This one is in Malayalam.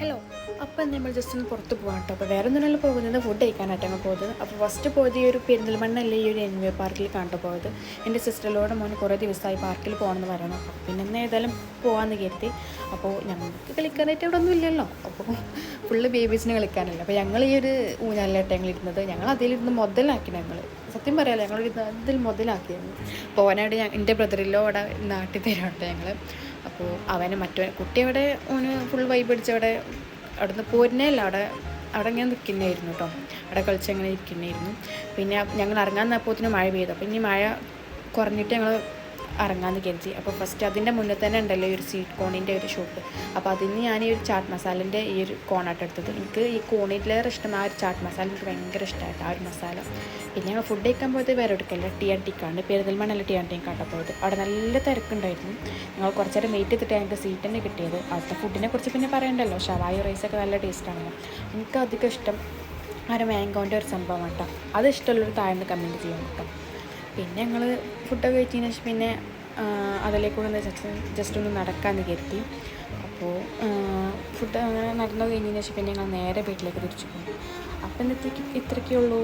ഹലോ. അപ്പോൾ നമ്മൾ ജസ്റ്റ് ഒന്ന് പുറത്ത് പോകാം കേട്ടോ. അപ്പോൾ വേറെ ഒന്നിനല്ല പോകുന്നത്, ഫുഡ് കഴിക്കാനായിട്ട് അങ്ങ് പോകുന്നത്. അപ്പോൾ ഫസ്റ്റ് പോയത് ഈ ഒരു പെരിന്തൽമണ്ണല്ലേ ഈ ഒരു എൻവി പാർക്കിൽ കണ്ടു പോയത്. എൻ്റെ സിസ്റ്ററിലോടെ മോന് കുറേ ദിവസമായി പാർക്കിൽ പോകണമെന്ന് പറയണം. അപ്പോൾ പിന്നെ ഇന്ന് ഏതായാലും പോകാമെന്ന് കരുതി. അപ്പോൾ ഞങ്ങൾക്ക് കളിക്കാനായിട്ട് ഇവിടെ ഒന്നും ഇല്ലല്ലോ, അപ്പോൾ ഫുള്ള് ബേബീസിന് കളിക്കാനല്ല. അപ്പോൾ ഞങ്ങൾ ഈ ഒരു ഊഞ്ഞാലിലായിട്ട് ഞങ്ങൾ ഇരുന്നത്. ഞങ്ങൾ അതിലിരുന്ന് മുതലാക്കി. ഞങ്ങൾ സത്യം പറയാമല്ലോ, ഞങ്ങൾ അതിൽ മുതലാക്കിയായിരുന്നു. പോകാനായിട്ട് എൻ്റെ ബ്രദറിലോ അവിടെ നാട്ടിൽ തരാം കേട്ടോ ഞങ്ങൾ. അപ്പോൾ അവനെ കുട്ടി അവിടെ ഓന് ഫുൾ വൈബ് അടിച്ച് അവിടുന്ന് പോരുന്നേല്ല, അവിടെ ഇങ്ങനെ നിൽക്കുന്നതായിരുന്നു കേട്ടോ. അവിടെ കളിച്ചങ്ങനെ ഇരിക്കുന്നതായിരുന്നു. പിന്നെ ഞങ്ങൾ ഇറങ്ങാൻ നിന്നപ്പോഴത്തേനും മഴ പെയ്തു. അപ്പോൾ ഇനി മഴ കുറഞ്ഞിട്ട് ഞങ്ങൾ ഇറങ്ങാമെന്ന് കരുതി. അപ്പോൾ ഫസ്റ്റ് അതിൻ്റെ മുന്നേ തന്നെ ഉണ്ടല്ലോ ഈ ഒരു സ്വീറ്റ് കോണിൻ്റെ ഒരു ഷോപ്പ്. അപ്പോൾ അതിന് ഞാൻ ഈ ഒരു ചാട്ട് മസാലേൻ്റെ ഈ ഒരു കോണായിട്ട് എടുത്തത്. എനിക്ക് ഈ കോണിലേറെ ഇഷ്ടം ആ ഒരു ചാട്ട് മസാല, എനിക്ക് ഭയങ്കര ഇഷ്ടമായിട്ട് ആ ഒരു മസാല. പിന്നെ ഞങ്ങൾ ഫുഡ് കഴിക്കാൻ പോയത് വേറെ എടുക്കല്ല, TNTക്കാണ്, പെരിന്തൽമണ്ണല്ല TNTക്കാണ് പോയത്. അവിടെ നല്ല തിരക്കുണ്ടായിരുന്നു. ഞങ്ങൾ കുറച്ച് നേരം വെയിറ്റ് ചെയ്തിട്ട് ഞങ്ങൾക്ക് സീറ്റ് തന്നെ കിട്ടിയത്. അവിടുത്തെ ഫുഡിനെ കുറിച്ച് പിന്നെ പറയണ്ടല്ലോ, ഷവായി റൈസൊക്കെ നല്ല ടേസ്റ്റാണല്ലോ. എനിക്ക് അധികം ഇഷ്ടം ആ ഒരു മാംഗോൻ്റെ ഒരു സംഭവം കേട്ടോ. അത് ഇഷ്ടമുള്ളൊരു താഴ്ന്ന് കമൻറ്റ് ചെയ്യാൻ കേട്ടോ. പിന്നെ ഞങ്ങൾ ഫുഡൊക്കെ കഴിച്ചതിന് ശേഷം പിന്നെ അതിലേക്കൂടെ ജസ്റ്റ് ഒന്ന് നടക്കാമെന്ന് കരുതി. അപ്പോൾ ഫുഡ് അങ്ങനെ നടന്നു കഴിഞ്ഞതിന് ശേഷം പിന്നെ ഞങ്ങൾ നേരെ വീട്ടിലേക്ക് തിരിച്ചു പോകും. അപ്പം ഇന്നത്തേക്ക് ഇത്രയൊക്കെ ഉള്ളൂ.